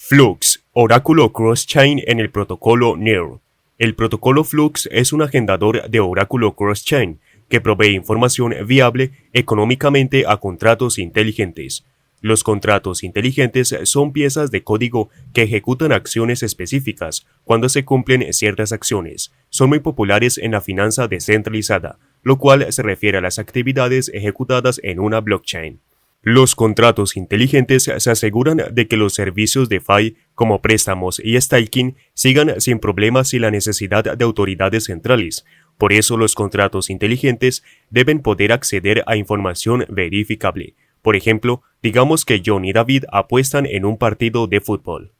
Flux, oráculo cross-chain en el protocolo NEAR. El protocolo Flux es un agendador de oráculo cross-chain que provee información viable económicamente a contratos inteligentes. Los contratos inteligentes son piezas de código que ejecutan acciones específicas cuando se cumplen ciertas acciones. Son muy populares en la finanza descentralizada, lo cual se refiere a las actividades ejecutadas en una blockchain. Los contratos inteligentes se aseguran de que los servicios DeFi, como préstamos y staking, sigan sin problemas sin la necesidad de autoridades centrales. Por eso los contratos inteligentes deben poder acceder a información verificable. Por ejemplo, digamos que John y David apuestan en un partido de fútbol.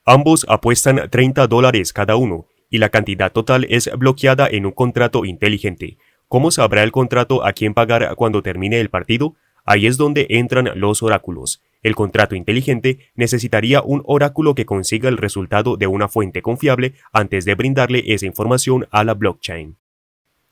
Ambos apuestan $30 cada uno, y la cantidad total es bloqueada en un contrato inteligente. ¿Cómo sabrá el contrato a quién pagar cuando termine el partido? Ahí es donde entran los oráculos. El contrato inteligente necesitaría un oráculo que consiga el resultado de una fuente confiable antes de brindarle esa información a la blockchain.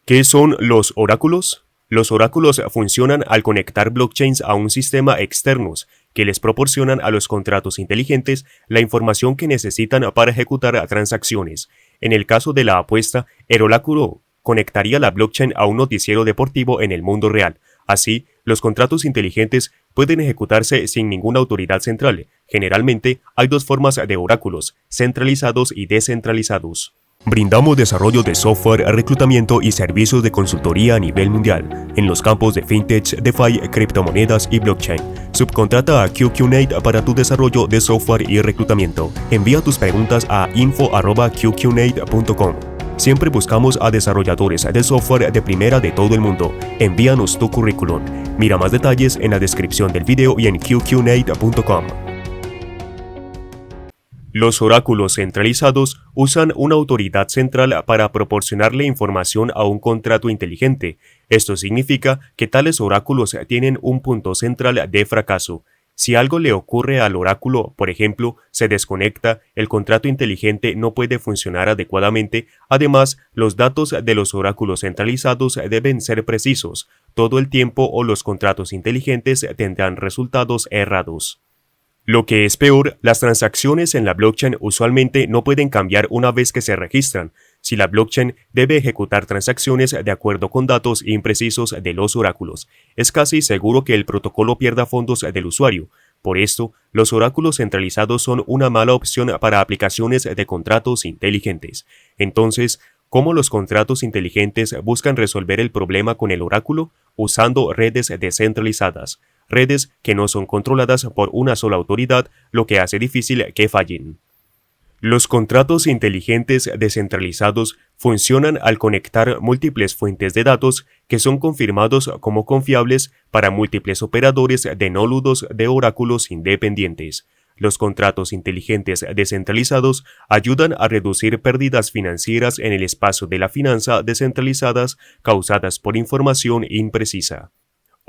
¿Qué son los oráculos? Los oráculos funcionan al conectar blockchains a un sistema externos que les proporcionan a los contratos inteligentes la información que necesitan para ejecutar transacciones. En el caso de la apuesta, el oráculo conectaría la blockchain a un noticiero deportivo en el mundo real. Así, los contratos inteligentes pueden ejecutarse sin ninguna autoridad central. Generalmente, hay dos formas de oráculos, centralizados y descentralizados. Brindamos desarrollo de software, reclutamiento y servicios de consultoría a nivel mundial en los campos de fintech, DeFi, criptomonedas y blockchain. Subcontrata a QQNate para tu desarrollo de software y reclutamiento. Envía tus preguntas a info@qqnate.com. Siempre buscamos a desarrolladores de software de primera de todo el mundo. Envíanos tu currículum. Mira más detalles en la descripción del video y en qqnate.com. Los oráculos centralizados usan una autoridad central para proporcionarle información a un contrato inteligente. Esto significa que tales oráculos tienen un punto central de fracaso. Si algo le ocurre al oráculo, por ejemplo, se desconecta, el contrato inteligente no puede funcionar adecuadamente. Además, los datos de los oráculos centralizados deben ser precisos todo el tiempo o los contratos inteligentes tendrán resultados errados. Lo que es peor, las transacciones en la blockchain usualmente no pueden cambiar una vez que se registran. Si la blockchain debe ejecutar transacciones de acuerdo con datos imprecisos de los oráculos, es casi seguro que el protocolo pierda fondos del usuario. Por esto, los oráculos centralizados son una mala opción para aplicaciones de contratos inteligentes. Entonces, ¿cómo los contratos inteligentes buscan resolver el problema con el oráculo? Usando redes descentralizadas. Redes que no son controladas por una sola autoridad, lo que hace difícil que fallen. Los contratos inteligentes descentralizados funcionan al conectar múltiples fuentes de datos que son confirmados como confiables para múltiples operadores de nódulos de oráculos independientes. Los contratos inteligentes descentralizados ayudan a reducir pérdidas financieras en el espacio de la finanza descentralizadas causadas por información imprecisa.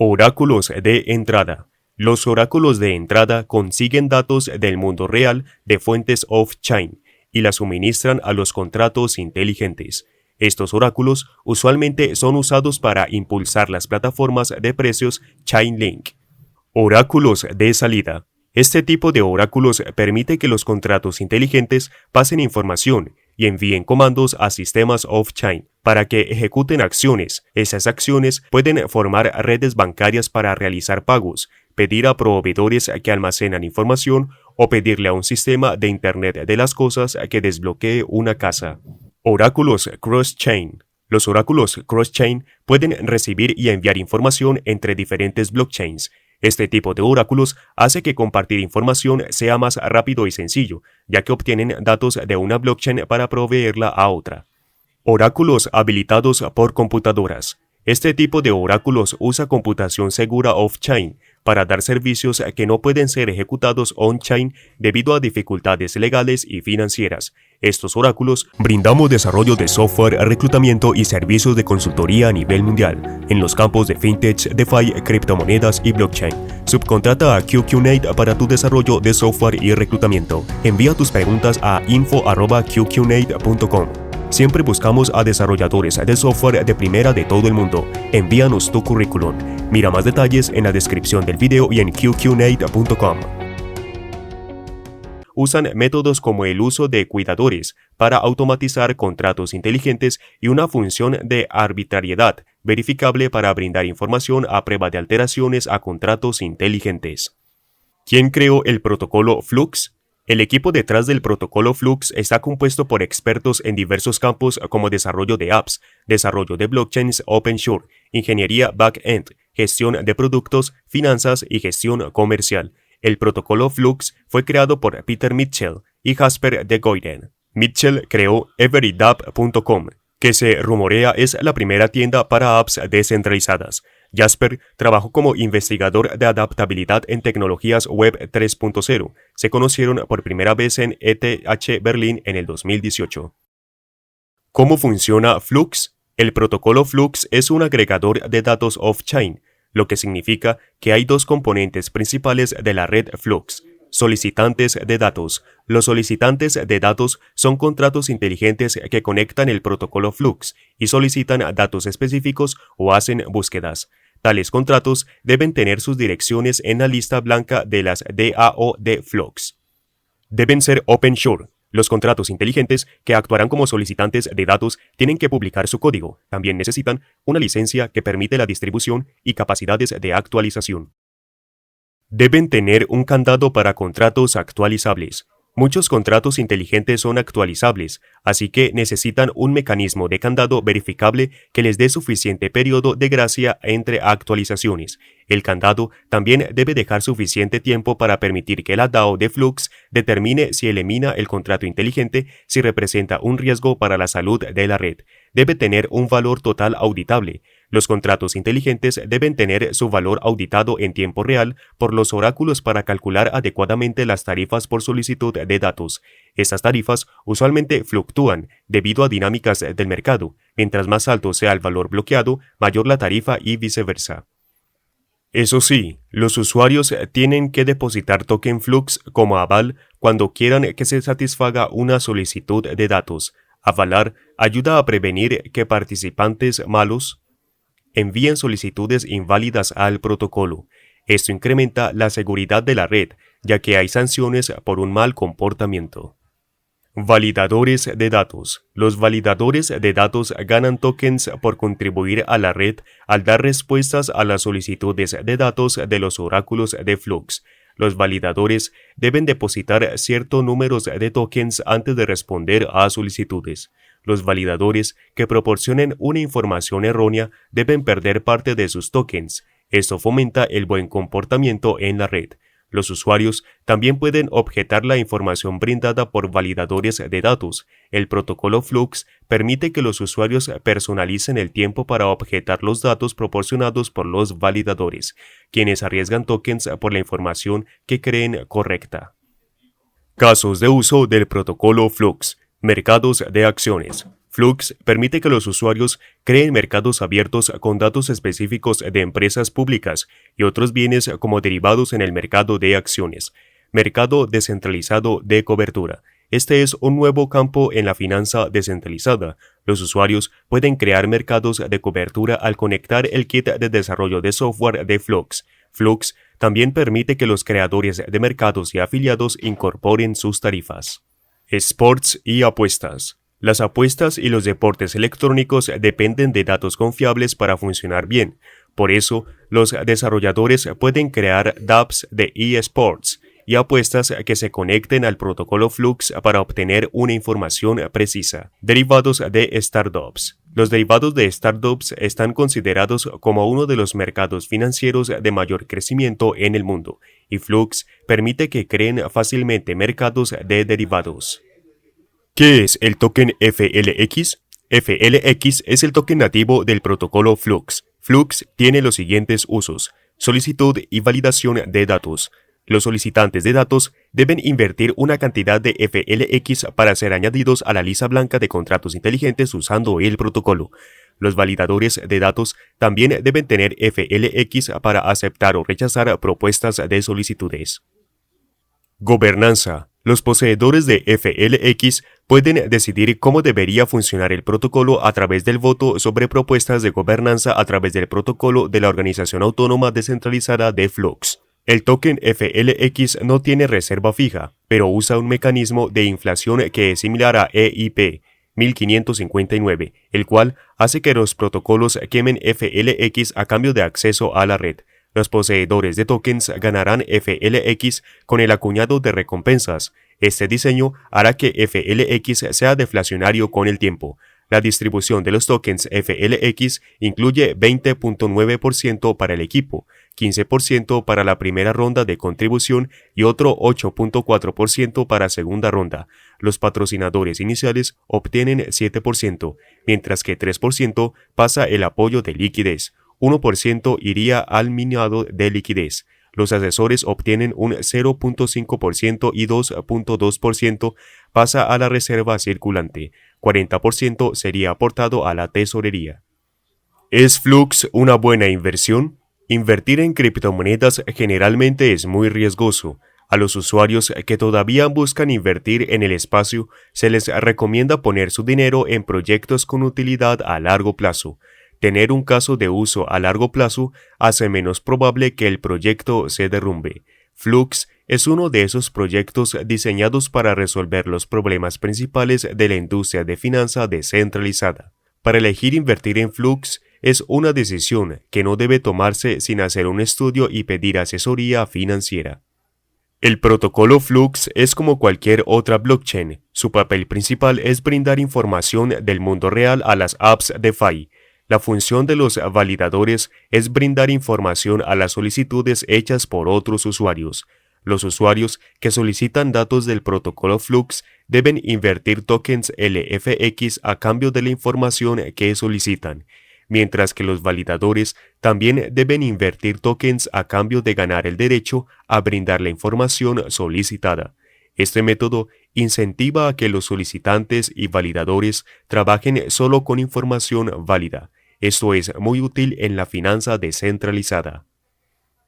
Oráculos de entrada. Los oráculos de entrada consiguen datos del mundo real de fuentes off-chain y las suministran a los contratos inteligentes. Estos oráculos usualmente son usados para impulsar las plataformas de precios Chainlink. Oráculos de salida. Este tipo de oráculos permite que los contratos inteligentes pasen información y envíen comandos a sistemas off-chain para que ejecuten acciones. Esas acciones pueden formar redes bancarias para realizar pagos, pedir a proveedores que almacenan información o pedirle a un sistema de Internet de las cosas que desbloquee una casa. Oráculos cross-chain. Los oráculos cross-chain pueden recibir y enviar información entre diferentes blockchains. Este tipo de oráculos hace que compartir información sea más rápido y sencillo, ya que obtienen datos de una blockchain para proveerla a otra. Oráculos habilitados por computadoras. Este tipo de oráculos usa computación segura off-chain para dar servicios que no pueden ser ejecutados on-chain debido a dificultades legales y financieras. Estos oráculos brindamos desarrollo de software, reclutamiento y servicios de consultoría a nivel mundial en los campos de fintech, DeFi, criptomonedas y blockchain. Subcontrata a QQNate para tu desarrollo de software y reclutamiento. Envía tus preguntas a info@qqnate.com. Siempre buscamos a desarrolladores de software de primera de todo el mundo. Envíanos tu currículum. Mira más detalles en la descripción del video y en qqnate.com. usan métodos como el uso de cuidadores para automatizar contratos inteligentes y una función de arbitrariedad verificable para brindar información a prueba de alteraciones a contratos inteligentes. ¿Quién creó el protocolo Flux? El equipo detrás del protocolo Flux está compuesto por expertos en diversos campos como desarrollo de apps, desarrollo de blockchains open source, ingeniería back-end, gestión de productos, finanzas y gestión comercial. El protocolo Flux fue creado por Peter Mitchell y Jasper de Goyden. Mitchell creó everydApp.com, que se rumorea es la primera tienda para apps descentralizadas. Jasper trabajó como investigador de adaptabilidad en tecnologías web 3.0. Se conocieron por primera vez en ETH Berlín en el 2018. ¿Cómo funciona Flux? El protocolo Flux es un agregador de datos off-chain, lo que significa que hay dos componentes principales de la red Flux: solicitantes de datos. Los solicitantes de datos son contratos inteligentes que conectan el protocolo Flux y solicitan datos específicos o hacen búsquedas. Tales contratos deben tener sus direcciones en la lista blanca de las DAO de Flux. Deben ser open source. Los contratos inteligentes que actuarán como solicitantes de datos tienen que publicar su código. También necesitan una licencia que permite la distribución y capacidades de actualización. Deben tener un candado para contratos actualizables. Muchos contratos inteligentes son actualizables, así que necesitan un mecanismo de candado verificable que les dé suficiente periodo de gracia entre actualizaciones. El candado también debe dejar suficiente tiempo para permitir que la DAO de Flux determine si elimina el contrato inteligente si representa un riesgo para la salud de la red. Debe tener un valor total auditable. Los contratos inteligentes deben tener su valor auditado en tiempo real por los oráculos para calcular adecuadamente las tarifas por solicitud de datos. Estas tarifas usualmente fluctúan debido a dinámicas del mercado. Mientras más alto sea el valor bloqueado, mayor la tarifa y viceversa. Eso sí, los usuarios tienen que depositar token Flux como aval cuando quieran que se satisfaga una solicitud de datos. Avalar ayuda a prevenir que participantes malos envíen solicitudes inválidas al protocolo. Esto incrementa la seguridad de la red, ya que hay sanciones por un mal comportamiento. Validadores de datos. Los validadores de datos ganan tokens por contribuir a la red al dar respuestas a las solicitudes de datos de los oráculos de Flux. Los validadores deben depositar cierto número de tokens antes de responder a solicitudes. Los validadores que proporcionen una información errónea deben perder parte de sus tokens. Esto fomenta el buen comportamiento en la red. Los usuarios también pueden objetar la información brindada por validadores de datos. El protocolo Flux permite que los usuarios personalicen el tiempo para objetar los datos proporcionados por los validadores, quienes arriesgan tokens por la información que creen correcta. Casos de uso del protocolo Flux. Mercados de acciones. Flux permite que los usuarios creen mercados abiertos con datos específicos de empresas públicas y otros bienes como derivados en el mercado de acciones. Mercado descentralizado de cobertura. Este es un nuevo campo en la finanza descentralizada. Los usuarios pueden crear mercados de cobertura al conectar el kit de desarrollo de software de Flux. Flux también permite que los creadores de mercados y afiliados incorporen sus tarifas. Sports y apuestas. Las apuestas y los deportes electrónicos dependen de datos confiables para funcionar bien. Por eso, los desarrolladores pueden crear dApps de eSports y apuestas que se conecten al protocolo Flux para obtener una información precisa. Derivados de startups. Los derivados de startups están considerados como uno de los mercados financieros de mayor crecimiento en el mundo, y Flux permite que creen fácilmente mercados de derivados. ¿Qué es el token FLX? FLX es el token nativo del protocolo Flux. Flux tiene los siguientes usos: solicitud y validación de datos. Los solicitantes de datos deben invertir una cantidad de FLX para ser añadidos a la lista blanca de contratos inteligentes usando el protocolo. Los validadores de datos también deben tener FLX para aceptar o rechazar propuestas de solicitudes. Gobernanza. Los poseedores de FLX pueden decidir cómo debería funcionar el protocolo a través del voto sobre propuestas de gobernanza a través del protocolo de la organización autónoma descentralizada de Flux. El token FLX no tiene reserva fija, pero usa un mecanismo de inflación que es similar a EIP 1559, el cual hace que los protocolos quemen FLX a cambio de acceso a la red. Los poseedores de tokens ganarán FLX con el acuñado de recompensas. Este diseño hará que FLX sea deflacionario con el tiempo. La distribución de los tokens FLX incluye 20.9% para el equipo, 15% para la primera ronda de contribución y otro 8.4% para segunda ronda. Los patrocinadores iniciales obtienen 7%, mientras que 3% pasa el apoyo de liquidez, 1% iría al minado de liquidez. Los asesores obtienen un 0.5% y 2.2% pasa a la reserva circulante. 40% sería aportado a la tesorería. ¿Es Flux una buena inversión? Invertir en criptomonedas generalmente es muy riesgoso. A los usuarios que todavía buscan invertir en el espacio, se les recomienda poner su dinero en proyectos con utilidad a largo plazo. Tener un caso de uso a largo plazo hace menos probable que el proyecto se derrumbe. Flux es uno de esos proyectos diseñados para resolver los problemas principales de la industria de finanza descentralizada. Para elegir invertir en Flux es una decisión que no debe tomarse sin hacer un estudio y pedir asesoría financiera. El protocolo Flux es como cualquier otra blockchain. Su papel principal es brindar información del mundo real a las apps DeFi. La función de los validadores es brindar información a las solicitudes hechas por otros usuarios. Los usuarios que solicitan datos del protocolo Flux deben invertir tokens LFX a cambio de la información que solicitan, mientras que los validadores también deben invertir tokens a cambio de ganar el derecho a brindar la información solicitada. Este método incentiva a que los solicitantes y validadores trabajen solo con información válida. Esto es muy útil en la finanza descentralizada.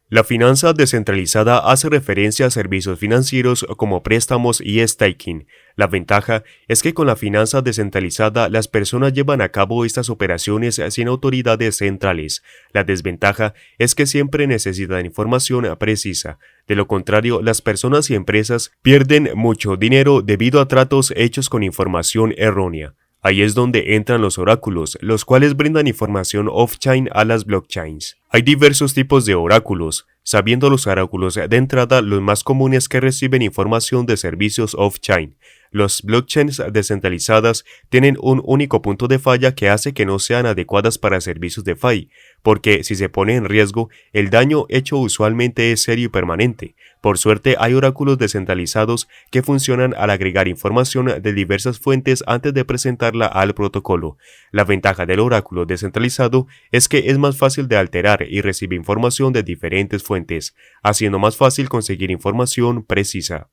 La finanza descentralizada hace referencia a servicios financieros como préstamos y staking. La ventaja es que con la finanza descentralizada las personas llevan a cabo estas operaciones sin autoridades centrales. La desventaja es que siempre necesitan información precisa. De lo contrario, las personas y empresas pierden mucho dinero debido a tratos hechos con información errónea. Ahí es donde entran los oráculos, los cuales brindan información off-chain a las blockchains. Hay diversos tipos de oráculos. Sabiendo los oráculos de entrada, los más comunes que reciben información de servicios off-chain. Los blockchains descentralizadas tienen un único punto de falla que hace que no sean adecuadas para servicios DeFi, porque si se pone en riesgo, el daño hecho usualmente es serio y permanente. Por suerte, hay oráculos descentralizados que funcionan al agregar información de diversas fuentes antes de presentarla al protocolo. La ventaja del oráculo descentralizado es que es más fácil de alterar y recibe información de diferentes fuentes, haciendo más fácil conseguir información precisa.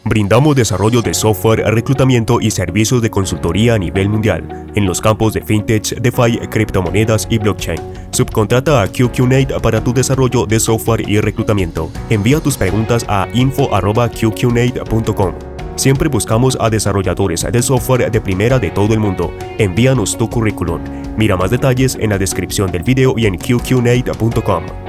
Brindamos desarrollo de software, reclutamiento y servicios de consultoría a nivel mundial en los campos de fintech, DeFi, criptomonedas y blockchain. Subcontrata a QQNate para tu desarrollo de software y reclutamiento. Envía tus preguntas a info@qqnate.com. Siempre buscamos a desarrolladores de software de primera de todo el mundo. Envíanos tu currículum. Mira más detalles en la descripción del video y en qqnate.com.